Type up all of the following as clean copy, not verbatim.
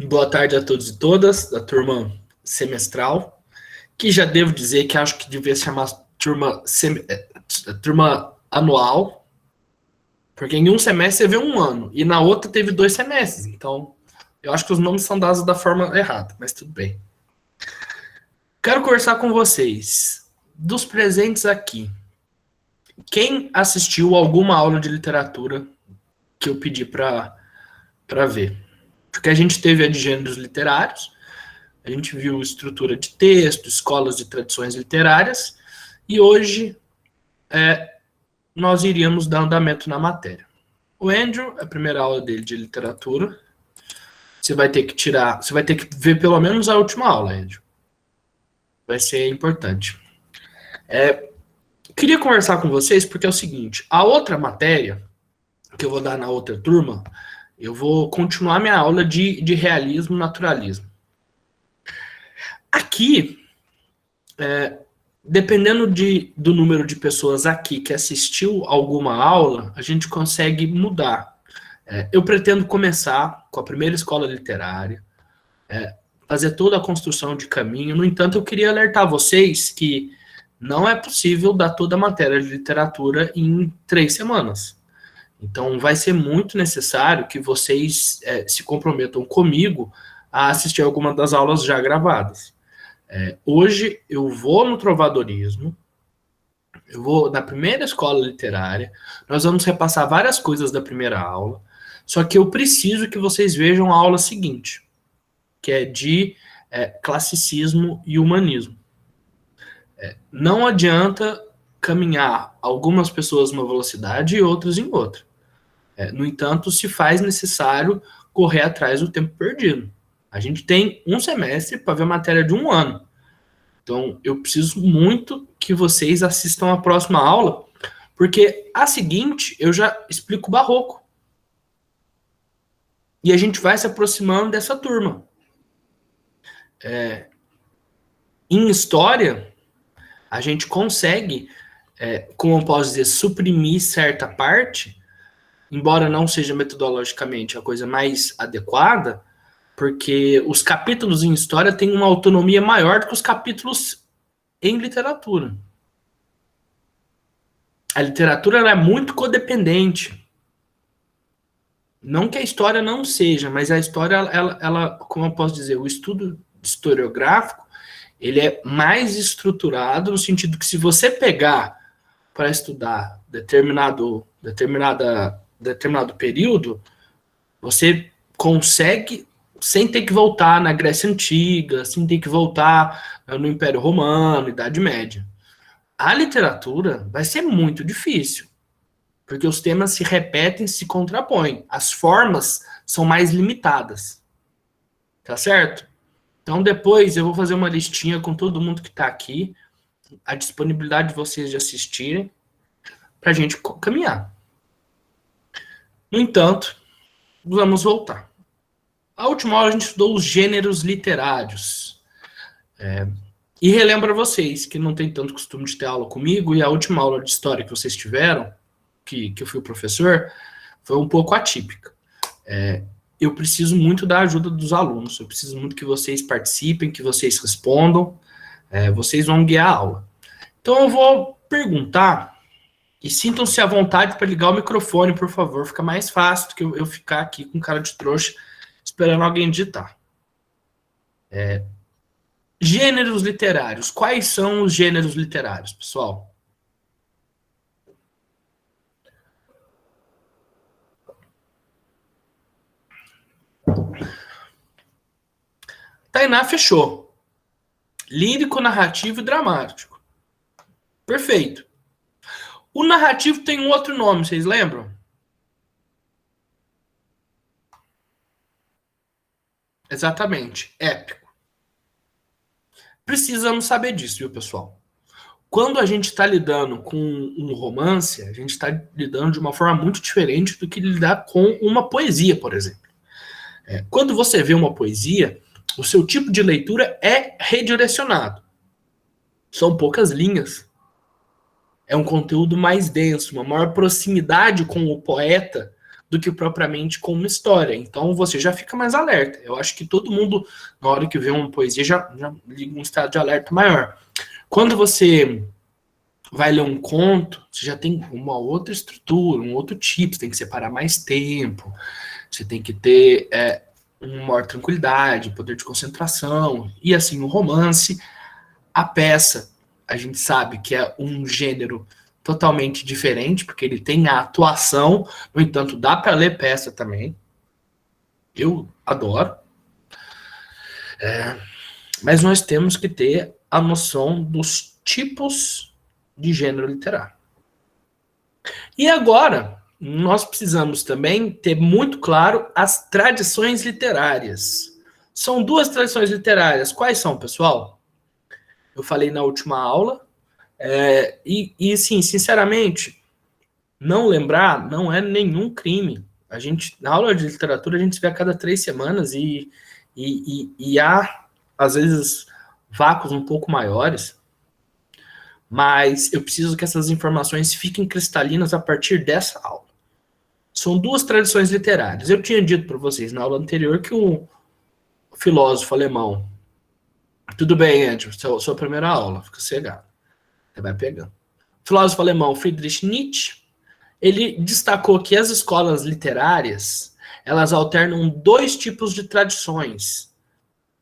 Boa tarde a todos e todas da turma semestral, que já devo dizer que acho que devia chamar turma anual, porque em um semestre você vê um ano, e na outra teve 2 semestres, então eu acho que os nomes são dados da forma errada, mas tudo bem. Quero conversar com vocês, dos presentes aqui, quem assistiu alguma aula de literatura que eu pedi para ver? Porque a gente teve a de gêneros literários, a gente viu estrutura de texto, escolas de tradições literárias, e hoje nós iríamos dar andamento na matéria. O Andrew, a primeira aula dele de literatura, você vai ter que ver pelo menos a última aula, Andrew. Vai ser importante. Queria conversar com vocês porque é o seguinte, a outra matéria que eu vou dar na outra turma, eu vou continuar minha aula de realismo e naturalismo. Aqui, dependendo do número de pessoas aqui que assistiu alguma aula, a gente consegue mudar. Eu pretendo começar com a primeira escola literária, fazer toda a construção de caminho. No entanto, eu queria alertar vocês que não é possível dar toda a matéria de literatura em 3 semanas. Então, vai ser muito necessário que vocês se comprometam comigo a assistir alguma das aulas já gravadas. Hoje eu vou no trovadorismo, eu vou na primeira escola literária, nós vamos repassar várias coisas da primeira aula, só que eu preciso que vocês vejam a aula seguinte, que é de classicismo e humanismo. Não adianta caminhar algumas pessoas numa velocidade e outras em outra. No entanto, se faz necessário correr atrás do tempo perdido. A gente tem um semestre para ver matéria de um ano. Então, eu preciso muito que vocês assistam a próxima aula, porque a seguinte eu já explico o barroco. E a gente vai se aproximando dessa turma. Em história, a gente consegue, como eu posso dizer, suprimir certa parte, embora não seja metodologicamente a coisa mais adequada, porque os capítulos em história têm uma autonomia maior do que os capítulos em literatura. A literatura ela é muito codependente. Não que a história não seja, mas a história, ela, como eu posso dizer, o estudo historiográfico, ele é mais estruturado no sentido que se você pegar para estudar determinado período, você consegue, sem ter que voltar na Grécia Antiga, sem ter que voltar no Império Romano, Idade Média. A literatura vai ser muito difícil, porque os temas se repetem, se contrapõem. As formas são mais limitadas. Tá certo? Então depois eu vou fazer uma listinha com todo mundo que está aqui, a disponibilidade de vocês de assistirem, para a gente caminhar. No entanto, vamos voltar. A última aula a gente estudou os gêneros literários. E relembro a vocês que não tem tanto costume de ter aula comigo, e a última aula de história que vocês tiveram, que eu fui o professor, foi um pouco atípica. Eu preciso muito da ajuda dos alunos, eu preciso muito que vocês participem, que vocês respondam, vocês vão guiar a aula. Então eu vou perguntar, e sintam-se à vontade para ligar o microfone, por favor, fica mais fácil do que eu ficar aqui com cara de trouxa, esperando alguém digitar. Gêneros literários. Quais são os gêneros literários, pessoal? Tainá fechou. Lírico, narrativo e dramático. Perfeito. O narrativo tem um outro nome, vocês lembram? Exatamente, épico. Precisamos saber disso, viu, pessoal? Quando a gente está lidando com um romance, a gente está lidando de uma forma muito diferente do que lidar com uma poesia, por exemplo. Quando você vê uma poesia, o seu tipo de leitura é redirecionado. São poucas linhas. É um conteúdo mais denso, uma maior proximidade com o poeta do que propriamente com uma história. Então você já fica mais alerta. Eu acho que todo mundo, na hora que vê uma poesia, já liga um estado de alerta maior. Quando você vai ler um conto, você já tem uma outra estrutura, um outro tipo, você tem que separar mais tempo, você tem que ter uma maior tranquilidade, poder de concentração, e assim, o romance, a peça, a gente sabe que é um gênero totalmente diferente, porque ele tem a atuação, no entanto, dá para ler peça também, eu adoro, mas nós temos que ter a noção dos tipos de gênero literário. E agora, nós precisamos também ter muito claro as tradições literárias. São duas tradições literárias. Quais são, pessoal? Eu falei na última aula. Sim, sinceramente, não lembrar não é nenhum crime. A gente, na aula de literatura, a gente se vê a cada 3 semanas e há, às vezes, vácuos um pouco maiores. Mas eu preciso que essas informações fiquem cristalinas a partir dessa aula. São duas tradições literárias. Eu tinha dito para vocês na aula anterior que um filósofo alemão... Tudo bem, Andrew, sua primeira aula, fica cegado. Você vai pegando. O filósofo alemão Friedrich Nietzsche, ele destacou que as escolas literárias, elas alternam 2 tipos de tradições.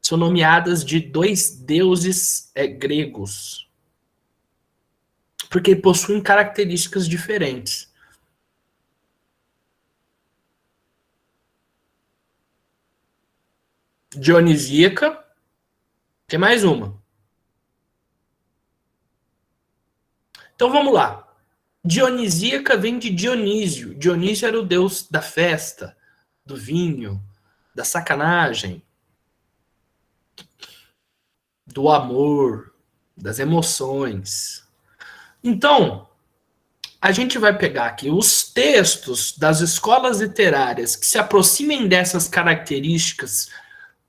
São nomeadas de 2 deuses gregos, porque possuem características diferentes. Dionisíaca, tem mais uma. Então vamos lá. Dionisíaca vem de Dionísio. Dionísio era o deus da festa, do vinho, da sacanagem, do amor, das emoções. Então, a gente vai pegar aqui os textos das escolas literárias que se aproximem dessas características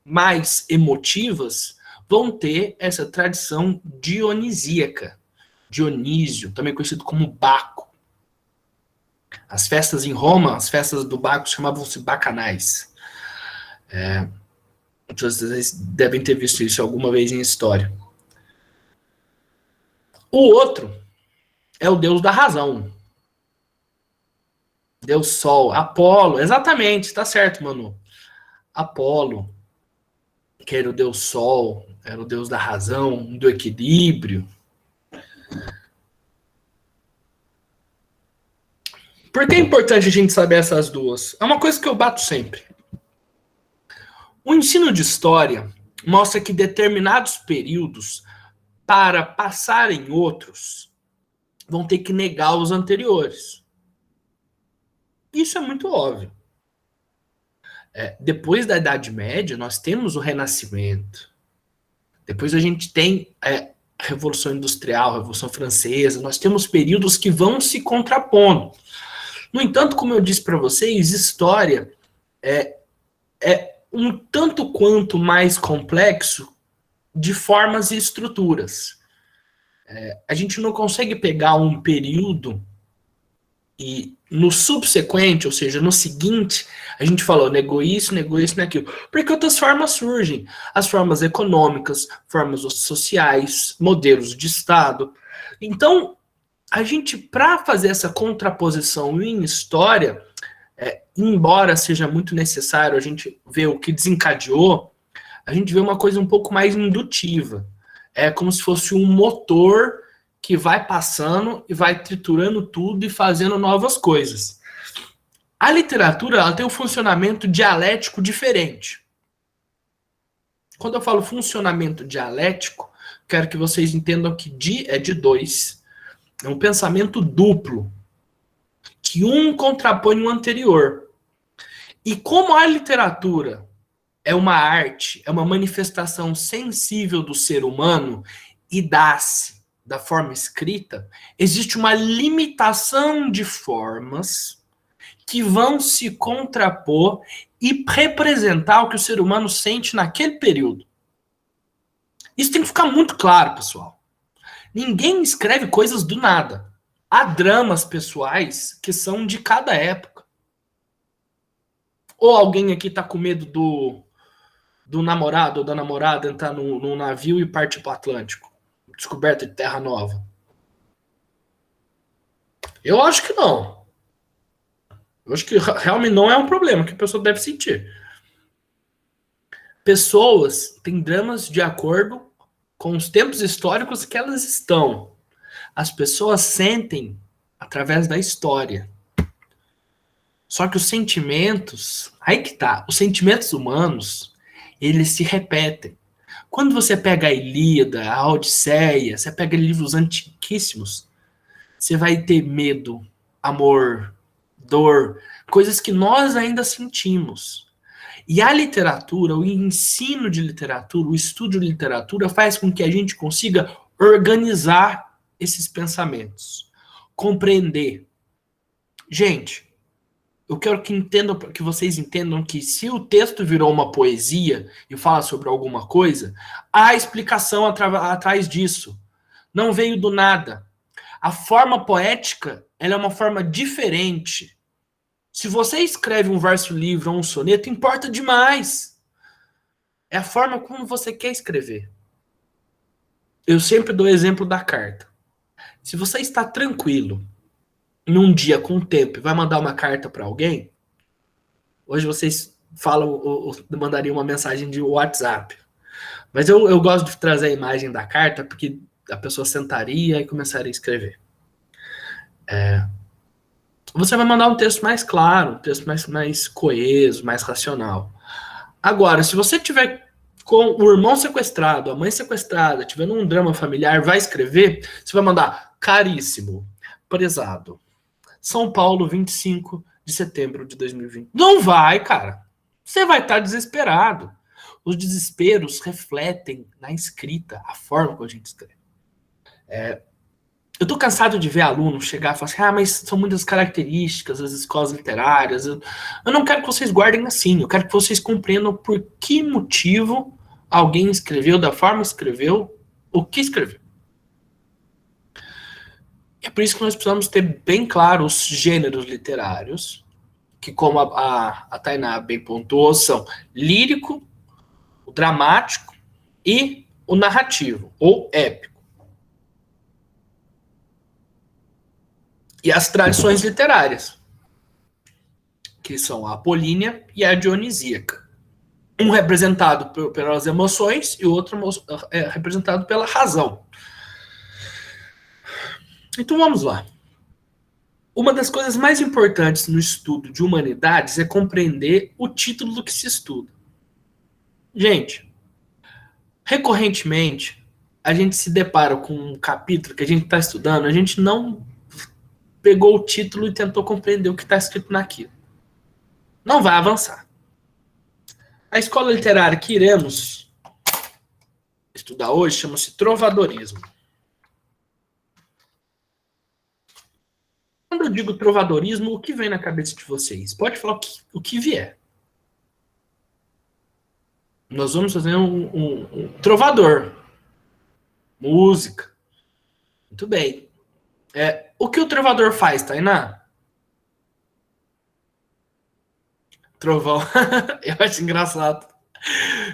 mais emotivas, vão ter essa tradição dionisíaca. Dionísio, também conhecido como Baco. As festas em Roma, as festas do Baco chamavam-se bacanais. Vocês devem ter visto isso alguma vez em história. O outro é o deus da razão. Deus Sol, Apolo, exatamente, tá certo, Manu. Apolo, que era o deus Sol, era o deus da razão, do equilíbrio. Por que é importante a gente saber essas duas? É uma coisa que eu bato sempre. O ensino de história mostra que determinados períodos, para passar em outros, vão ter que negar os anteriores. Isso é muito óbvio. Depois da Idade Média, nós temos o Renascimento. Depois a gente tem a Revolução Industrial, a Revolução Francesa. Nós temos períodos que vão se contrapondo. No entanto, como eu disse para vocês, história é um tanto quanto mais complexo de formas e estruturas. A gente não consegue pegar um período e no subsequente, ou seja, no seguinte, a gente falou, negou isso, aquilo. Porque outras formas surgem. As formas econômicas, formas sociais, modelos de Estado. Então, a gente, para fazer essa contraposição em história, embora seja muito necessário a gente ver o que desencadeou, a gente vê uma coisa um pouco mais indutiva. É como se fosse um motor que vai passando e vai triturando tudo e fazendo novas coisas. A literatura, ela tem um funcionamento dialético diferente. Quando eu falo funcionamento dialético, quero que vocês entendam que di é de 2. É um pensamento duplo, que um contrapõe o anterior. E como a literatura é uma arte, é uma manifestação sensível do ser humano e dá-se da forma escrita, existe uma limitação de formas que vão se contrapor e representar o que o ser humano sente naquele período. Isso tem que ficar muito claro, pessoal. Ninguém escreve coisas do nada. Há dramas pessoais que são de cada época. Ou alguém aqui tá com medo do namorado ou da namorada entrar num navio e partir para o Atlântico? Descoberta de terra nova. Eu acho que não. Eu acho que realmente não é um problema que a pessoa deve sentir. Pessoas têm dramas de acordo com os tempos históricos que elas estão. As pessoas sentem através da história. Só que os sentimentos, aí que tá, os sentimentos humanos, eles se repetem. Quando você pega a Ilíada, a Odisseia, você pega livros antiquíssimos, você vai ter medo, amor, dor, coisas que nós ainda sentimos. E a literatura, o ensino de literatura, o estudo de literatura faz com que a gente consiga organizar esses pensamentos, compreender. Gente, eu quero que vocês entendam que se o texto virou uma poesia e fala sobre alguma coisa, há explicação atrás disso. Não veio do nada. A forma poética, ela é uma forma diferente. Se você escreve um verso livre ou um soneto, importa demais. É a forma como você quer escrever. Eu sempre dou o exemplo da carta. Se você está tranquilo, num dia com tempo, e vai mandar uma carta para alguém, hoje vocês falam, ou mandariam uma mensagem de WhatsApp. Mas eu gosto de trazer a imagem da carta, porque a pessoa sentaria e começaria a escrever. Você vai mandar um texto mais claro, um texto mais coeso, mais racional. Agora, se você tiver com o irmão sequestrado, a mãe sequestrada, tiver um drama familiar, vai escrever, você vai mandar caríssimo, prezado. São Paulo, 25 de setembro de 2020. Não vai, cara. Você vai estar desesperado. Os desesperos refletem na escrita, a forma como a gente escreve. Eu tô cansado de ver aluno chegar e falar assim, mas são muitas características das escolas literárias. Eu não quero que vocês guardem assim, eu quero que vocês compreendam por que motivo alguém escreveu da forma que escreveu, o que escreveu. É por isso que nós precisamos ter bem claro os gêneros literários, que como a Tainá bem pontuou, são lírico, o dramático e o narrativo, ou épico. E as tradições literárias, que são a apolínea e a dionisíaca. Um representado pelas emoções e o outro representado pela razão. Então vamos lá. Uma das coisas mais importantes no estudo de humanidades é compreender o título do que se estuda. Gente, recorrentemente, a gente se depara com um capítulo que a gente está estudando, a gente não pegou o título e tentou compreender o que está escrito naquilo. Não vai avançar. A escola literária que iremos estudar hoje chama-se trovadorismo. Quando eu digo trovadorismo, o que vem na cabeça de vocês? Pode falar o que vier. Nós vamos fazer um trovador. Música. Muito bem. O que o trovador faz, Tainá? Trovão. Eu acho engraçado.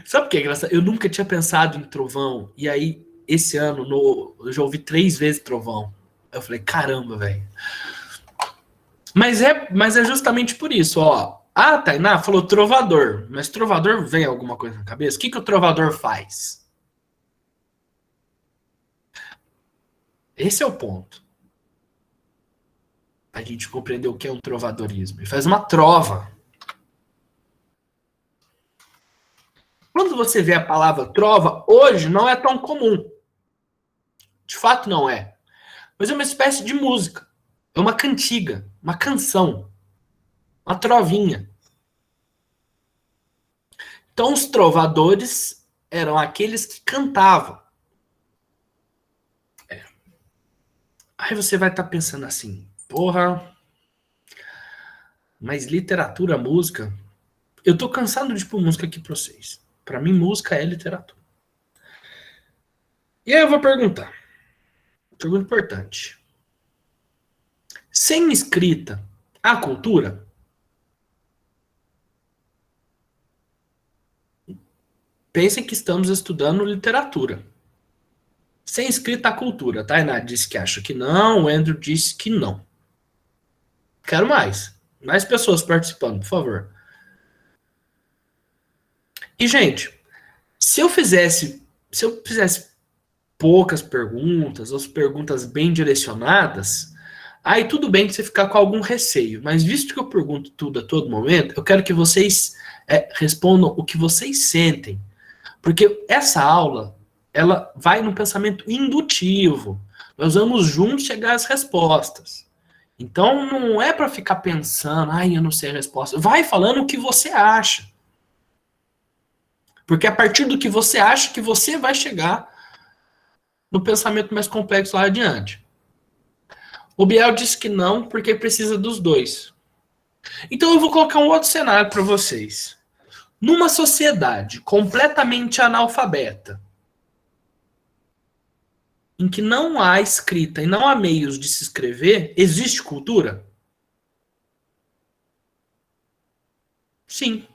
Sabe o que é engraçado? Eu nunca tinha pensado em trovão. E aí, esse ano, eu já ouvi 3 vezes trovão. Eu falei, caramba, velho. Mas é justamente por isso, ó. A Tainá falou trovador. Mas trovador vem alguma coisa na cabeça? O que o trovador faz? Esse é o ponto. A gente compreender o que é um trovadorismo. Ele faz uma trova. Quando você vê a palavra trova, hoje não é tão comum. De fato não é. Mas é uma espécie de música. É uma cantiga, uma canção, uma trovinha. Então os trovadores eram aqueles que cantavam. Aí você vai estar pensando assim, porra, mas literatura, música... Eu tô cansado de pôr música aqui pra vocês. Pra mim, música é literatura. E aí eu vou perguntar. Pergunta importante. Sem escrita, há cultura? Pensem que estamos estudando literatura. Sem escrita a cultura. Tainá disse que acha que não, o Andrew disse que não. Quero mais. Mais pessoas participando, por favor. E, gente, se eu fizesse poucas perguntas, ou perguntas bem direcionadas, aí tudo bem que você ficar com algum receio. Mas visto que eu pergunto tudo a todo momento, eu quero que vocês respondam o que vocês sentem. Porque essa aula, ela vai no pensamento indutivo. Nós vamos juntos chegar às respostas. Então não é para ficar pensando, ai, eu não sei a resposta. Vai falando o que você acha. Porque a partir do que você acha que você vai chegar no pensamento mais complexo lá adiante. O Biel disse que não, porque precisa dos dois. Então eu vou colocar um outro cenário para vocês. Numa sociedade completamente analfabeta, em que não há escrita e não há meios de se escrever, existe cultura? Sim.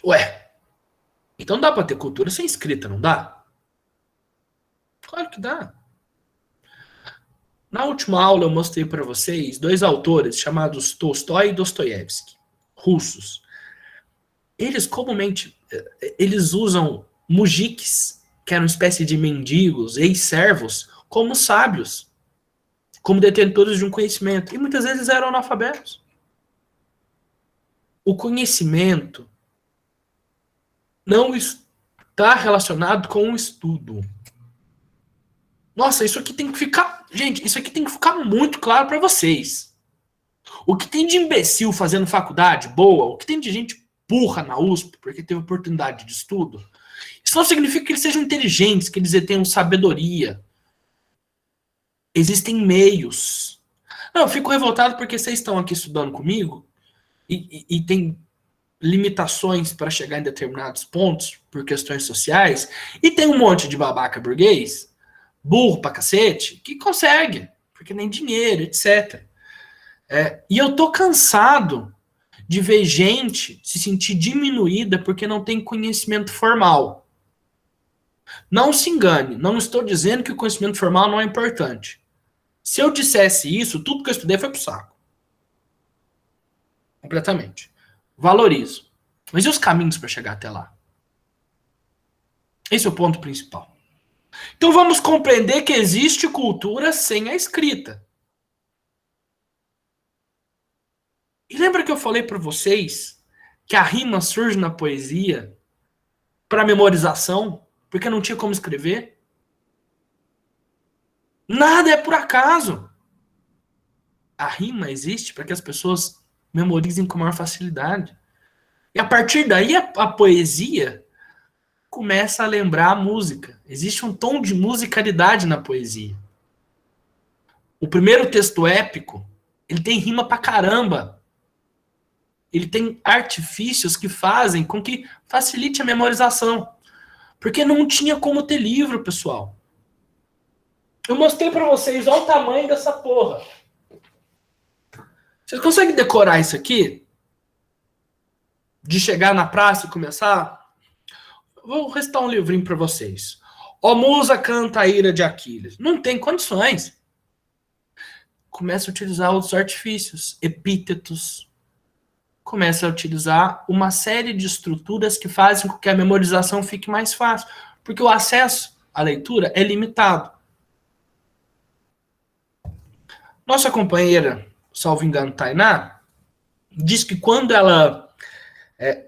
Ué, então dá para ter cultura sem escrita, não dá? Claro que dá. Na última aula eu mostrei para vocês dois autores chamados Tolstói e Dostoiévski, russos. Eles comumente eles usam mujiques, que eram uma espécie de mendigos, ex-servos, como sábios, como detentores de um conhecimento. E muitas vezes eram analfabetos. O conhecimento não está relacionado com o estudo. Nossa, isso aqui tem que ficar. Gente, isso aqui tem que ficar muito claro para vocês. O que tem de imbecil fazendo faculdade boa, o que tem de gente burra na USP, porque teve oportunidade de estudo, isso não significa que eles sejam inteligentes, que eles tenham sabedoria. Existem meios. Não, eu fico revoltado porque vocês estão aqui estudando comigo e tem limitações para chegar em determinados pontos por questões sociais, e tem um monte de babaca burguês, burro pra cacete, que consegue, porque nem dinheiro, etc. E eu tô cansado de ver gente se sentir diminuída porque não tem conhecimento formal. Não se engane, não estou dizendo que o conhecimento formal não é importante. Se eu dissesse isso, tudo que eu estudei foi pro saco. Completamente. Valorizo. Mas e os caminhos para chegar até lá? Esse é o ponto principal. Então vamos compreender que existe cultura sem a escrita. E lembra que eu falei para vocês que a rima surge na poesia para memorização, porque não tinha como escrever? Nada é por acaso. A rima existe para que as pessoas memorizem com maior facilidade. E a partir daí a poesia começa a lembrar a música. Existe um tom de musicalidade na poesia. O primeiro texto épico, ele tem rima pra caramba. Ele tem artifícios que fazem com que facilite a memorização. Porque não tinha como ter livro, pessoal. Eu mostrei pra vocês, olha o tamanho dessa porra. Vocês conseguem decorar isso aqui? De chegar na praça e começar? Vou restar um livrinho pra vocês. Ó Musa canta a ira de Aquiles. Não tem condições. Começa a utilizar outros artifícios, epítetos. Começa a utilizar uma série de estruturas que fazem com que a memorização fique mais fácil. Porque o acesso à leitura é limitado. Nossa companheira, salvo engano, Tainá, diz que quando ela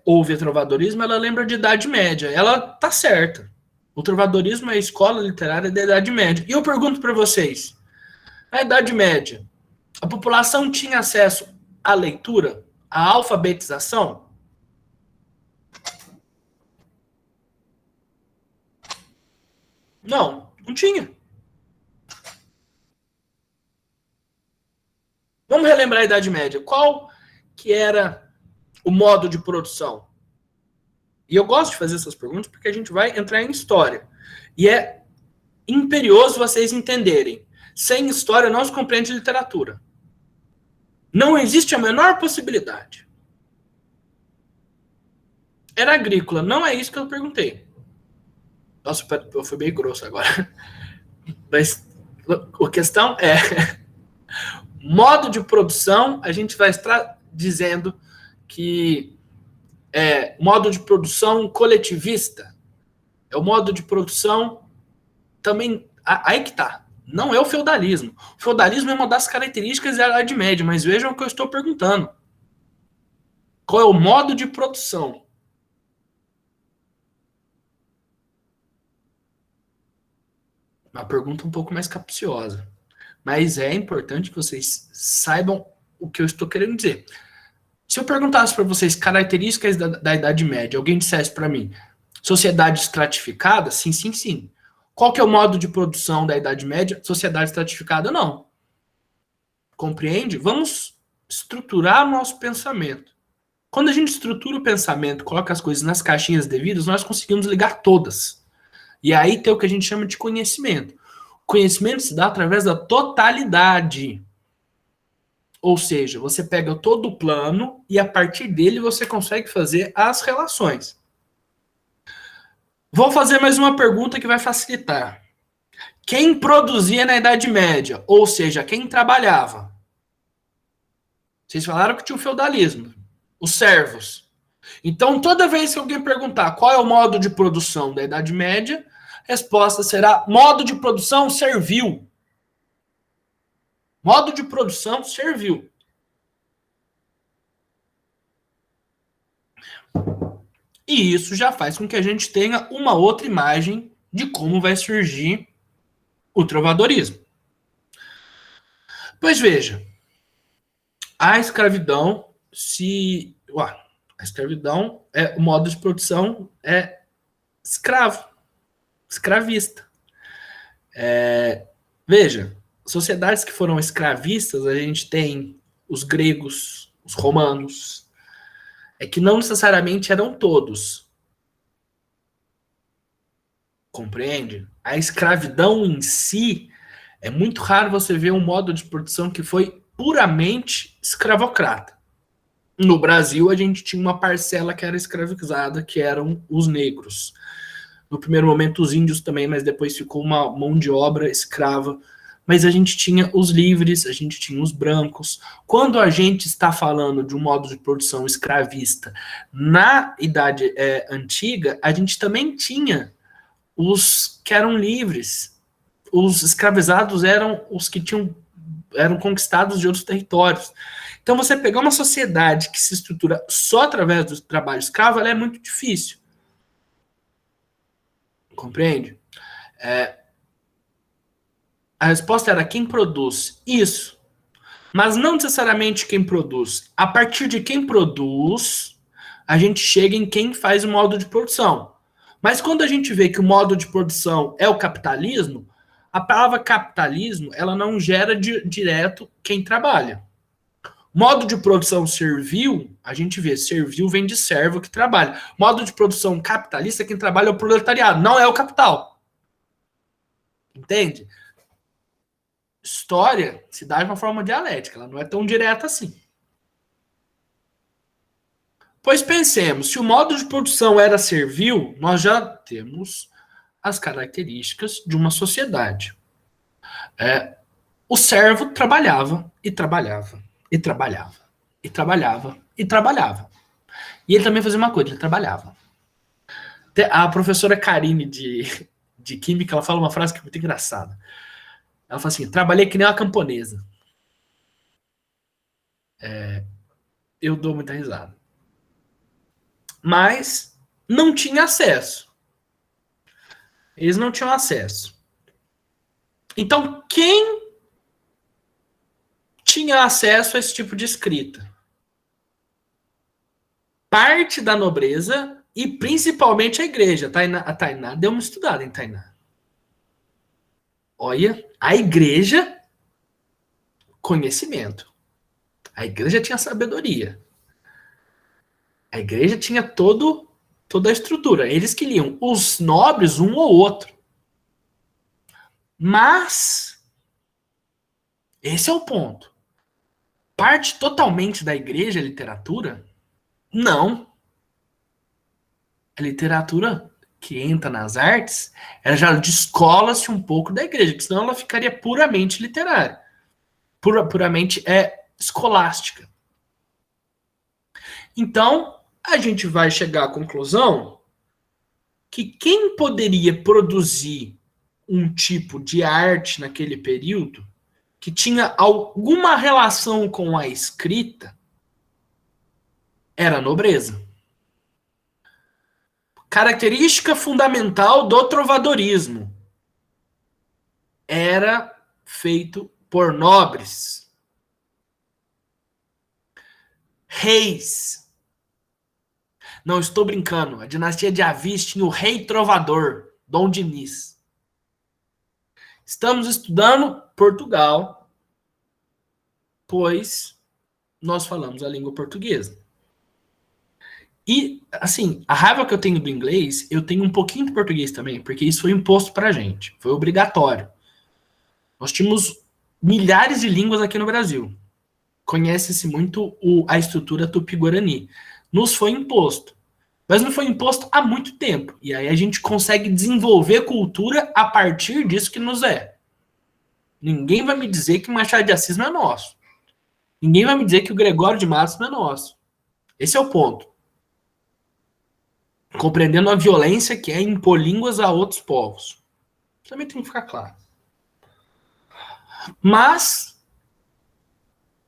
ouve trovadorismo, ela lembra de Idade Média. Ela tá certa. O trovadorismo é a escola literária da Idade Média. E eu pergunto para vocês, na Idade Média, a população tinha acesso à leitura, à alfabetização? Não, não tinha. Vamos relembrar a Idade Média. Qual que era o modo de produção? E eu gosto de fazer essas perguntas porque a gente vai entrar em história. E é imperioso vocês entenderem. Sem história não se compreende literatura. Não existe a menor possibilidade. Era agrícola. Não é isso que eu perguntei. Nossa, eu fui bem grosso agora. Mas a questão é, modo de produção, a gente vai estar dizendo que é modo de produção coletivista. É o modo de produção também. Aí que tá. Não é o feudalismo. O feudalismo é uma das características da Idade Média, mas vejam o que eu estou perguntando. Qual é o modo de produção? Uma pergunta um pouco mais capciosa. Mas é importante que vocês saibam o que eu estou querendo dizer. Se eu perguntasse para vocês características da Idade Média, alguém dissesse para mim, sociedade estratificada? Sim, sim, sim. Qual que é o modo de produção da Idade Média? Sociedade estratificada? Não. Compreende? Vamos estruturar o nosso pensamento. Quando a gente estrutura o pensamento, coloca as coisas nas caixinhas devidas, nós conseguimos ligar todas. E aí tem o que a gente chama de conhecimento. O conhecimento se dá através da totalidade. Ou seja, você pega todo o plano e a partir dele você consegue fazer as relações. Vou fazer mais uma pergunta que vai facilitar. Quem produzia na Idade Média? Ou seja, quem trabalhava? Vocês falaram que tinha o feudalismo, os servos. Então, toda vez que alguém perguntar qual é o modo de produção da Idade Média, a resposta será modo de produção servil. Modo de produção servil. E isso já faz com que a gente tenha uma outra imagem de como vai surgir o trovadorismo. Pois veja, a escravidão a escravidão é o modo de produção é escravo, escravista. Veja, sociedades que foram escravistas, a gente tem os gregos, os romanos, é que não necessariamente eram todos. Compreende? A escravidão em si, é muito raro você ver um modo de produção que foi puramente escravocrata. No Brasil, a gente tinha uma parcela que era escravizada, que eram os negros. No primeiro momento, os índios também, mas depois ficou uma mão de obra escrava. Mas a gente tinha os livres, a gente tinha os brancos. Quando a gente está falando de um modo de produção escravista na Idade Antiga, a gente também tinha os que eram livres. Os escravizados eram os que eram conquistados de outros territórios. Então, você pegar uma sociedade que se estrutura só através do trabalho escravo, ela é muito difícil. Compreende? A resposta era quem produz. Isso. Mas não necessariamente quem produz. A partir de quem produz, a gente chega em quem faz o modo de produção. Mas quando a gente vê que o modo de produção é o capitalismo, a palavra capitalismo ela não gera direto quem trabalha. Modo de produção servil, a gente vê, servil vem de servo que trabalha. Modo de produção capitalista, quem trabalha é o proletariado, não é o capital. Entende? História se dá de uma forma dialética, ela não é tão direta assim. Pois pensemos, se o modo de produção era servil, nós já temos as características de uma sociedade. O servo trabalhava e trabalhava e trabalhava e trabalhava e trabalhava. E ele também fazia uma coisa, ele trabalhava. A professora Karine de Química, ela fala uma frase que é muito engraçada. Ela fala assim, trabalhei que nem uma camponesa. Eu dou muita risada. Mas não tinha acesso. Eles não tinham acesso. Então, quem tinha acesso a esse tipo de escrita? Parte da nobreza e principalmente a igreja. A Tainá deu uma estudada em Tainá. Olha, a igreja, conhecimento. A igreja tinha sabedoria. A igreja tinha toda a estrutura. Eles que liam, os nobres, um ou outro. Mas, esse é o ponto. Parte totalmente da igreja a literatura? Não. a literatura que entra nas artes, ela já descola-se um pouco da igreja, porque senão ela ficaria puramente literária, puramente escolástica. Então, a gente vai chegar à conclusão que quem poderia produzir um tipo de arte naquele período que tinha alguma relação com a escrita era a nobreza. Característica fundamental do trovadorismo: era feito por nobres, reis. Não estou brincando, a dinastia de Avis tinha o rei trovador, Dom Dinis. Estamos estudando Portugal, pois nós falamos a língua portuguesa. E, assim, a raiva que eu tenho do inglês, eu tenho um pouquinho de português também, porque isso foi imposto pra gente, foi obrigatório. Nós tínhamos milhares de línguas aqui no Brasil. Conhece-se muito a estrutura tupi-guarani. Nos foi imposto. Mas não foi imposto há muito tempo. E aí a gente consegue desenvolver cultura a partir disso que nos é. Ninguém vai me dizer que Machado de Assis não é nosso. Ninguém vai me dizer que o Gregório de Matos não é nosso. Esse é o ponto. Compreendendo a violência que é impor línguas a outros povos. Também tem que ficar claro. Mas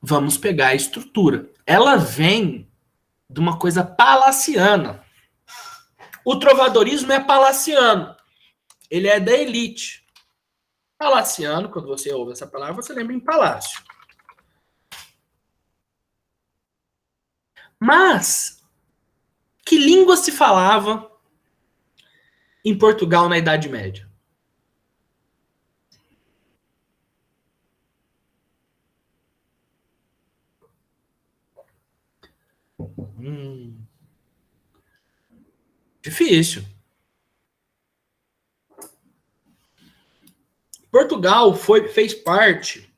vamos pegar a estrutura. Ela vem de uma coisa palaciana. O trovadorismo é palaciano. Ele é da elite. Palaciano, quando você ouve essa palavra, você lembra em palácio. Mas que língua se falava em Portugal na Idade Média? Difícil. Portugal fez parte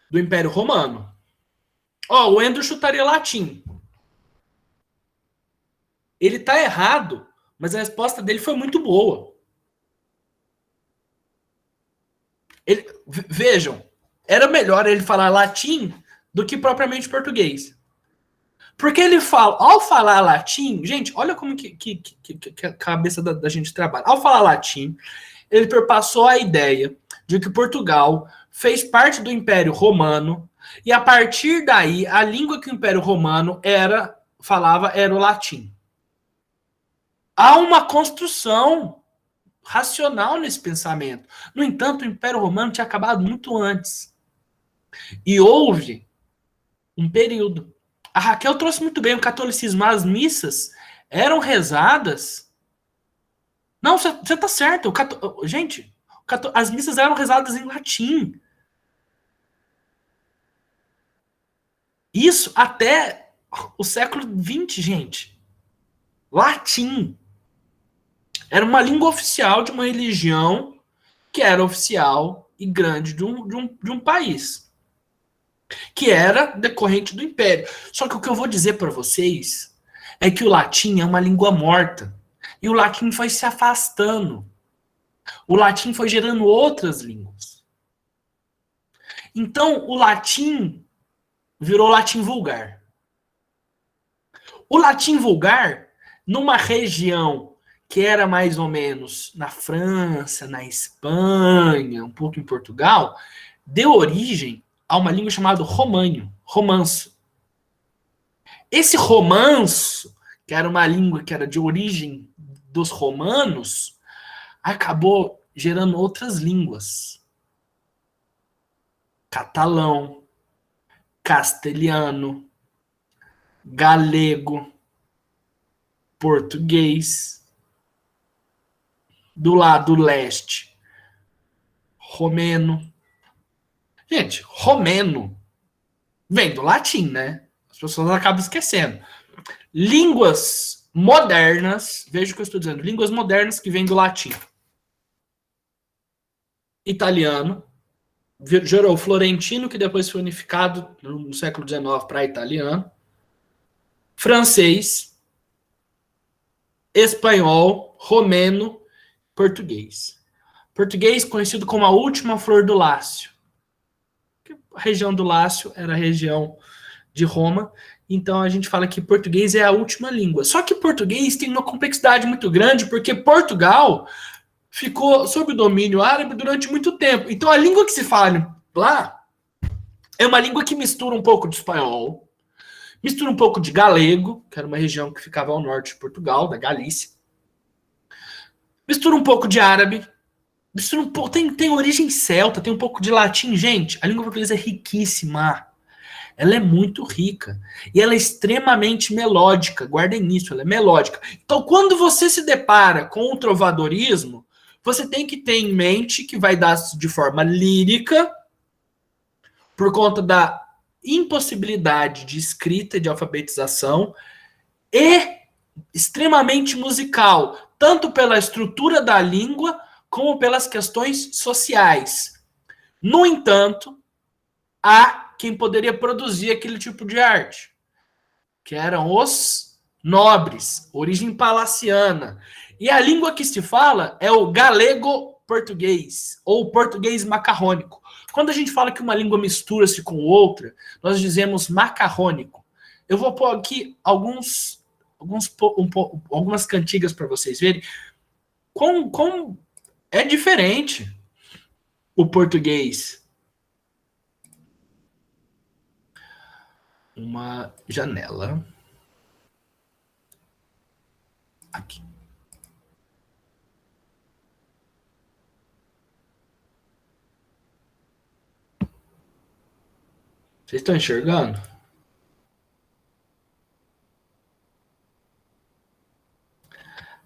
do Império Romano. Ó, o Andrew chutaria latim. Ele tá errado, mas a resposta dele foi muito boa. Vejam, era melhor ele falar latim do que propriamente português. Porque ele fala, ao falar latim, gente, olha como que a cabeça da gente trabalha. Ao falar latim, ele perpassou a ideia de que Portugal fez parte do Império Romano e a partir daí a língua que o Império Romano falava era o latim. Há uma construção racional nesse pensamento. No entanto, o Império Romano tinha acabado muito antes. E houve um período. A Raquel trouxe muito bem o catolicismo. As missas eram rezadas. Não, você tá certo. Gente, as missas eram rezadas em latim. Isso até o século XX, gente. Latim. Era uma língua oficial de uma religião que era oficial e grande de um país. Que era decorrente do Império. Só que o que eu vou dizer para vocês é que o latim é uma língua morta. E o latim foi se afastando. O latim foi gerando outras línguas. Então, o latim virou latim vulgar. O latim vulgar, numa região que era mais ou menos na França, na Espanha, um pouco em Portugal, deu origem a uma língua chamada romanço. Esse romanço, que era uma língua que era de origem dos romanos, acabou gerando outras línguas. Catalão, castelhano, galego, português. Do lado leste, romeno. Gente, romeno vem do latim, né? As pessoas acabam esquecendo. Línguas modernas, veja o que eu estou dizendo, línguas modernas que vêm do latim. Italiano, gerou o florentino, que depois foi unificado no século XIX para italiano. Francês, espanhol, romeno, português. Português conhecido como a última flor do Lácio. A região do Lácio era a região de Roma, então a gente fala que português é a última língua. Só que português tem uma complexidade muito grande, porque Portugal ficou sob o domínio árabe durante muito tempo. Então a língua que se fala lá é uma língua que mistura um pouco de espanhol, mistura um pouco de galego, que era uma região que ficava ao norte de Portugal, da Galícia, mistura um pouco de árabe, mistura um pouco, tem origem celta, tem um pouco de latim. Gente, a língua portuguesa é riquíssima. Ela é muito rica. E ela é extremamente melódica. Guardem isso, ela é melódica. Então, quando você se depara com o trovadorismo, você tem que ter em mente que vai dar de forma lírica, por conta da impossibilidade de escrita e de alfabetização, e extremamente musical, tanto pela estrutura da língua, como pelas questões sociais. No entanto, há quem poderia produzir aquele tipo de arte, que eram os nobres, origem palaciana. E a língua que se fala é o galego-português, ou português macarrônico. Quando a gente fala que uma língua mistura-se com outra, nós dizemos macarrônico. Eu vou pôr aqui algumas cantigas para vocês verem como é diferente o português. Uma janela aqui. Vocês estão enxergando?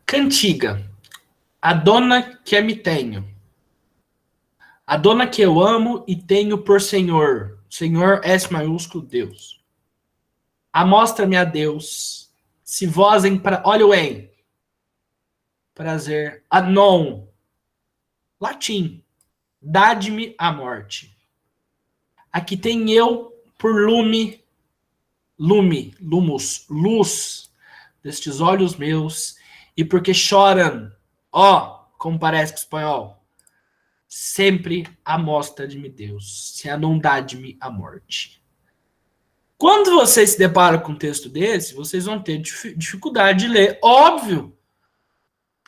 Cantiga. A dona que me tenho. A dona que eu amo e tenho por Senhor. Senhor S maiúsculo Deus. Amostra-me a Deus, se vós em... Olha o em. Prazer. Anon. Latim. Dade-me a morte. Aqui tem eu por lume, lumus, luz destes olhos meus, e porque choram, ó, como parece que espanhol, sempre amostra-me Deus, se anondade-me a morte. Quando vocês se deparam com um texto desse, vocês vão ter dificuldade de ler. Óbvio.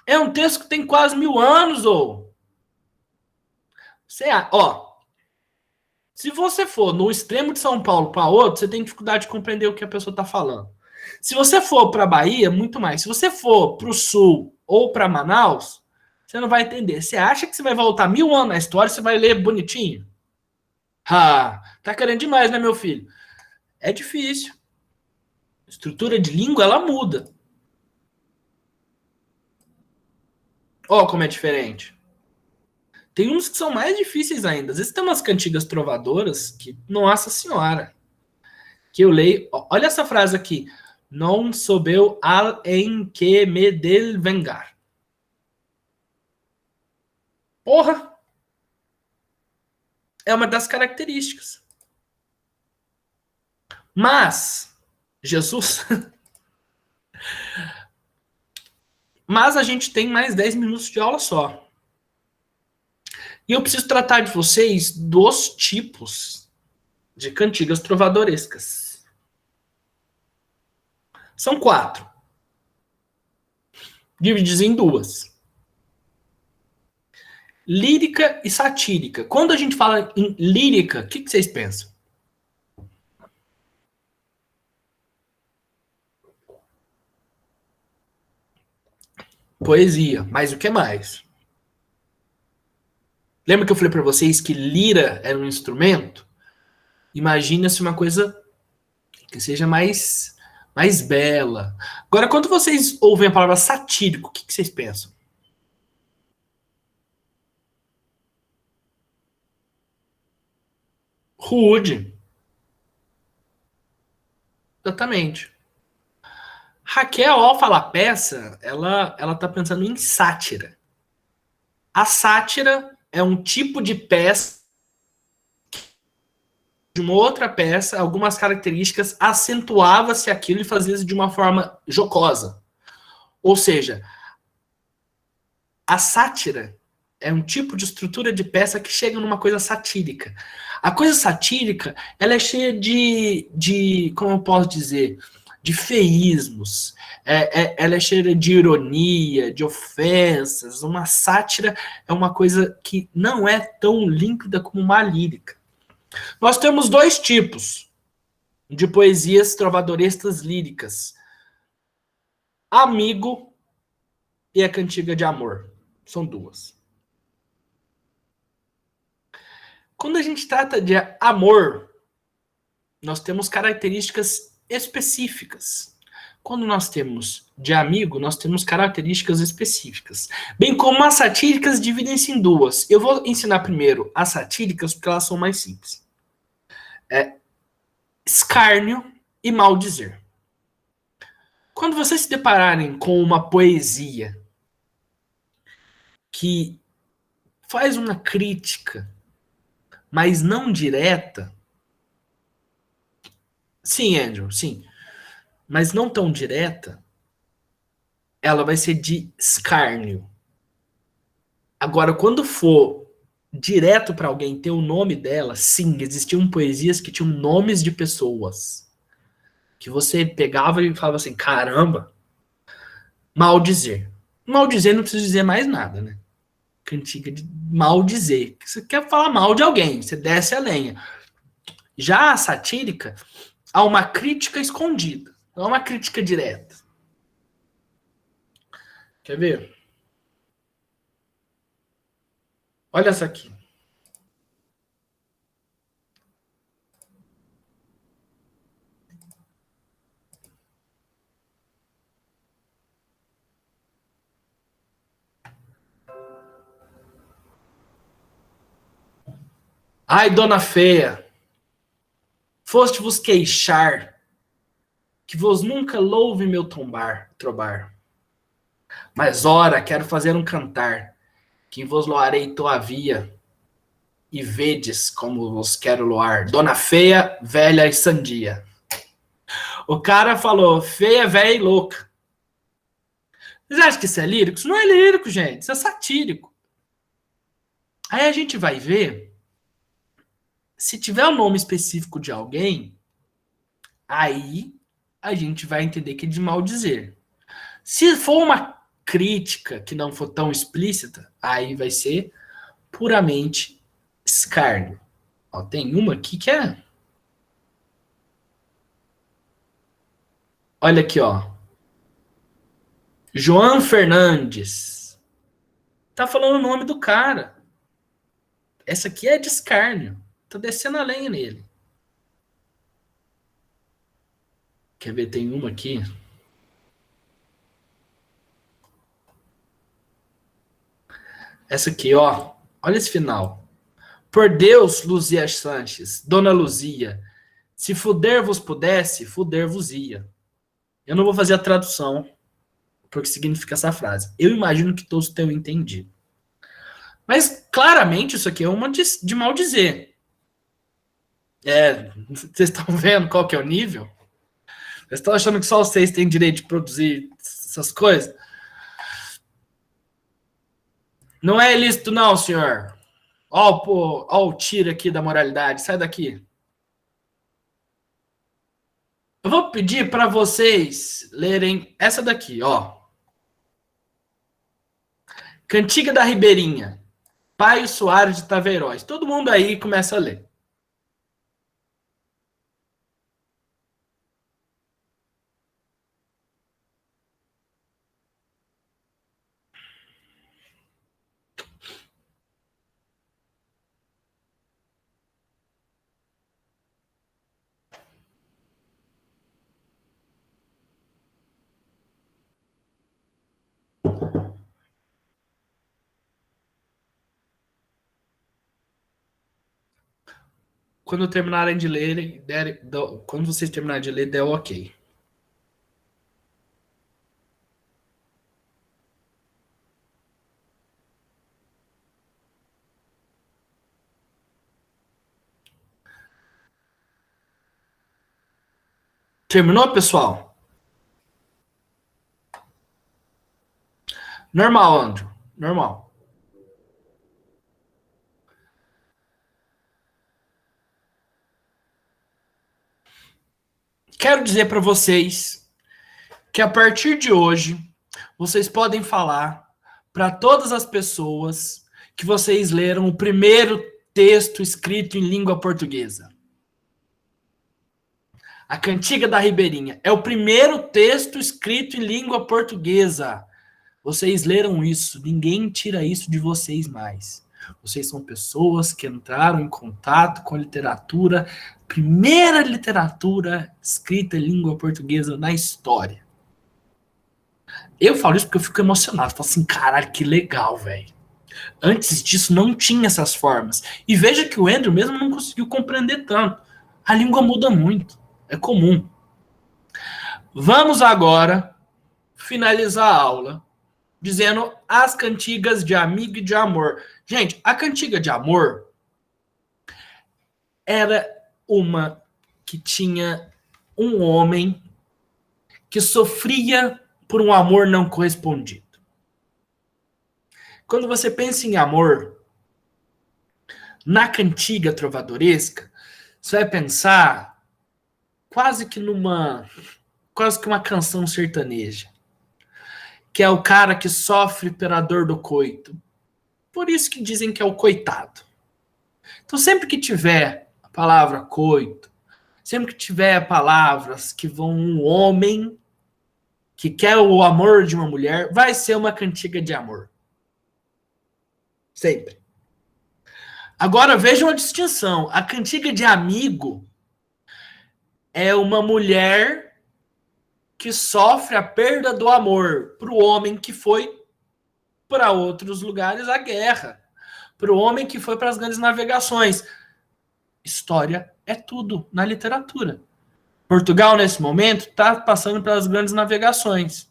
É um texto que tem quase 1000 anos, ou... se você for no extremo de São Paulo para outro, você tem dificuldade de compreender o que a pessoa está falando. Se você for para Bahia, muito mais. Se você for para o Sul ou para Manaus, você não vai entender. Você acha que você vai voltar 1000 anos na história e você vai ler bonitinho? Ah, tá querendo demais, né, meu filho? É difícil. A estrutura de língua, ela muda. Ó, como é diferente. Tem uns que são mais difíceis ainda. Às vezes tem umas cantigas trovadoras que, nossa senhora, que eu leio. Olha essa frase aqui. Non sobeu al en que me del vengar. Porra! É uma das características. Mas, Jesus... Mas a gente tem mais 10 minutos de aula só. E eu preciso tratar de vocês dos tipos de cantigas trovadorescas. São 4. Divididos em 2. Lírica e satírica. Quando a gente fala em lírica, o que vocês pensam? Poesia. Mas o que mais? Lembra que eu falei para vocês que lira era um instrumento? Imagina-se uma coisa que seja mais bela. Agora, quando vocês ouvem a palavra satírico, o que vocês pensam? Rude. Exatamente. Raquel, ao falar peça, ela tá pensando em sátira. A sátira é um tipo de peça de uma outra peça, algumas características, acentuava-se aquilo e fazia-se de uma forma jocosa. Ou seja, a sátira é um tipo de estrutura de peça que chega numa coisa satírica. A coisa satírica, ela é cheia como eu posso dizer, de feísmos. Ela é cheia de ironia, de ofensas. Uma sátira é uma coisa que não é tão límpida como uma lírica. Nós temos dois tipos de poesias trovadorescas líricas: Amigo e a Cantiga de Amor. São duas. Quando a gente trata de amor, nós temos características específicas. Quando nós temos de amigo, nós temos características específicas. Bem como as satíricas dividem-se em duas. Eu vou ensinar primeiro as satíricas porque elas são mais simples. Escárnio e maldizer. Quando vocês se depararem com uma poesia que faz uma crítica, mas não direta, sim, Andrew, sim, mas não tão direta, ela vai ser de escárnio. Agora, quando for direto para alguém ter o nome dela, sim, existiam poesias que tinham nomes de pessoas. Que você pegava e falava assim, caramba, maldizer. Maldizer não precisa dizer mais nada, né? Cantiga de maldizer. Você quer falar mal de alguém, você desce a lenha. Já a satírica, há uma crítica escondida, não há uma crítica direta. Quer ver? Olha essa aqui. Ai, dona feia, foste vos queixar, que vos nunca louve meu trobar. Mas ora, quero fazer um cantar, que vos loarei todavia, e vedes como vos quero loar. Dona feia, velha e sandia. O cara falou, feia, velha e louca. Vocês acham que isso é lírico? Isso não é lírico, gente. Isso é satírico. Aí a gente vai ver, se tiver o nome específico de alguém, aí a gente vai entender que é de mal dizer. Se for uma crítica que não for tão explícita, aí vai ser puramente escárnio. Ó, tem uma aqui que é. Olha aqui, ó. João Fernandes. Tá falando o nome do cara. Essa aqui é de escárnio. Tá descendo a lenha nele. Quer ver? Tem uma aqui. Essa aqui, ó. Olha esse final. Por Deus, Luzia Sanches, Dona Luzia, se fuder vos pudesse, fuder vos ia. Eu não vou fazer a tradução, porque significa essa frase. Eu imagino que todos tenham entendido. Mas claramente isso aqui é uma de mal dizer. Vocês estão vendo qual que é o nível? Vocês estão achando que só vocês têm direito de produzir essas coisas? Não é ilícito, não, senhor. Ó o tiro aqui da moralidade. Sai daqui. Eu vou pedir para vocês lerem essa daqui, ó. Cantiga da Ribeirinha. Paio Soares de Taveiróis. Todo mundo aí começa a ler. Quando terminarem de ler, quando vocês terminarem de ler, der ok. Terminou, pessoal? Normal, Andrew. Normal. Quero dizer para vocês que a partir de hoje, vocês podem falar para todas as pessoas que vocês leram o primeiro texto escrito em língua portuguesa. A Cantiga da Ribeirinha é o primeiro texto escrito em língua portuguesa. Vocês leram isso, ninguém tira isso de vocês mais. Vocês são pessoas que entraram em contato com a literatura, primeira literatura escrita em língua portuguesa na história. Eu falo isso porque eu fico emocionado. Eu falo assim, caralho, que legal, velho. Antes disso não tinha essas formas. E veja que o Andrew mesmo não conseguiu compreender tanto. A língua muda muito. É comum. Vamos agora finalizar a aula dizendo as cantigas de amigo e de amor. Gente, a cantiga de amor era uma que tinha um homem que sofria por um amor não correspondido. Quando você pensa em amor, na cantiga trovadoresca, você vai pensar quase que uma canção sertaneja, que é o cara que sofre pela dor do coito. Por isso que dizem que é o coitado. Então, sempre que tiver a palavra coito, sempre que tiver palavras que vão um homem que quer o amor de uma mulher, vai ser uma cantiga de amor. Sempre. Agora, vejam a distinção. A cantiga de amigo é uma mulher que sofre a perda do amor para o homem que foi para outros lugares à guerra, para o homem que foi para as grandes navegações. História é tudo na literatura. Portugal, nesse momento, está passando pelas grandes navegações.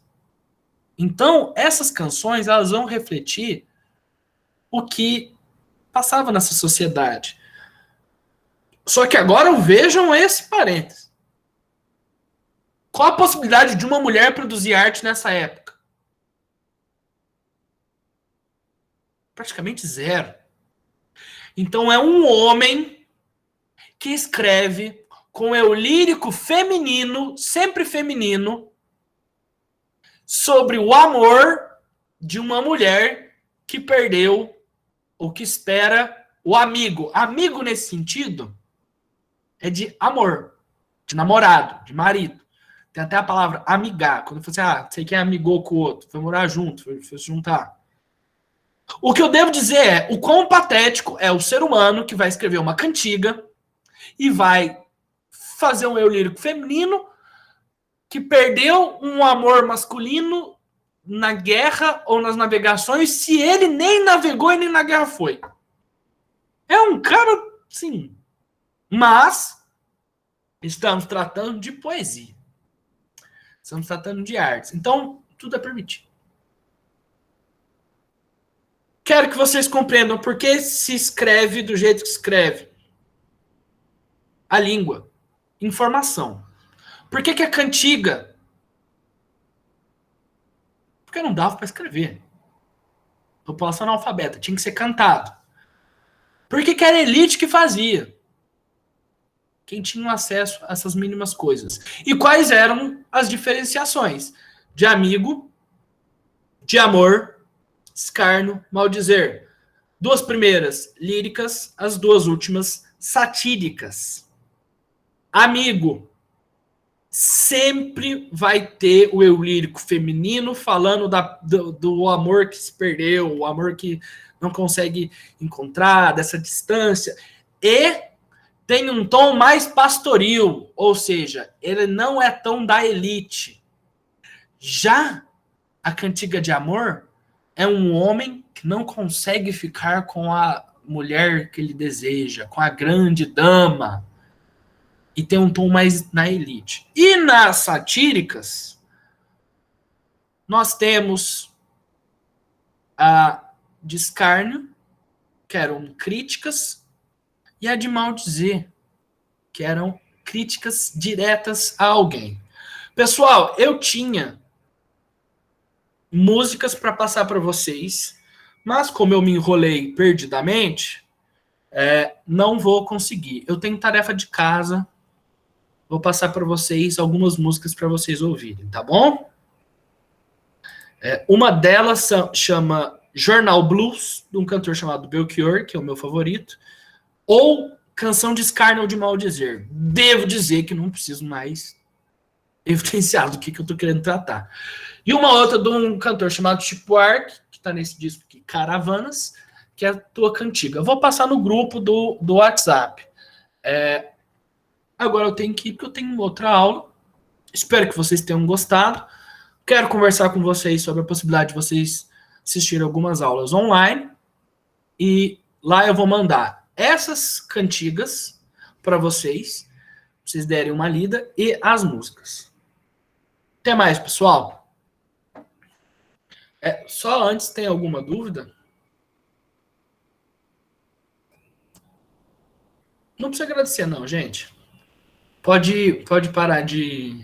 Então, essas canções elas vão refletir o que passava nessa sociedade. Só que agora vejam esse parênteses. Qual a possibilidade de uma mulher produzir arte nessa época? Praticamente zero. Então é um homem que escreve com eu lírico feminino, sempre feminino, sobre o amor de uma mulher que perdeu ou que espera o amigo. Amigo nesse sentido é de amor, de namorado, de marido. Tem até a palavra amigar. Quando você, sei quem amigou com o outro, foi morar junto, foi se juntar. O que eu devo dizer é o quão patético é o ser humano que vai escrever uma cantiga e vai fazer um eu lírico feminino que perdeu um amor masculino na guerra ou nas navegações, se ele nem navegou e nem na guerra foi. É um cara, sim. Mas estamos tratando de poesia. Estamos tratando de artes. Então, tudo é permitido. Quero que vocês compreendam por que se escreve do jeito que escreve. A língua. Informação. Por que a cantiga? Porque não dava para escrever. População analfabeta. Tinha que ser cantado. Por que era a elite que fazia? Quem tinha acesso a essas mínimas coisas. E quais eram as diferenciações? De amigo, de amor, escárnio, maldizer. Duas primeiras líricas, as duas últimas satíricas. Amigo sempre vai ter o eu lírico feminino falando do amor que se perdeu, o amor que não consegue encontrar, dessa distância. E tem um tom mais pastoril, ou seja, ele não é tão da elite. Já a cantiga de amor é um homem que não consegue ficar com a mulher que ele deseja, com a grande dama, e tem um tom mais na elite. E nas satíricas, nós temos a de escárnio, que eram críticas, e a de maldizer, que eram críticas diretas a alguém. Pessoal, eu tinha músicas para passar para vocês, mas como eu me enrolei perdidamente, não vou conseguir. Eu tenho tarefa de casa, vou passar para vocês algumas músicas para vocês ouvirem, tá bom? Uma delas chama Jornal Blues, de um cantor chamado Belchior, que é o meu favorito, ou Canção de Escárnio ou de Maldizer. Devo dizer que não preciso mais evidenciar do que eu tô querendo tratar. E uma outra de um cantor chamado Chico Buarque, que tá nesse disco aqui, Caravanas, que é a tua cantiga. Eu vou passar no grupo do WhatsApp. Agora eu tenho que ir, porque eu tenho outra aula. Espero que vocês tenham gostado. Quero conversar com vocês sobre a possibilidade de vocês assistirem algumas aulas online. E lá eu vou mandar essas cantigas para vocês derem uma lida, e as músicas. Até mais, pessoal. Só antes, tem alguma dúvida? Não precisa agradecer, não, gente. Pode parar de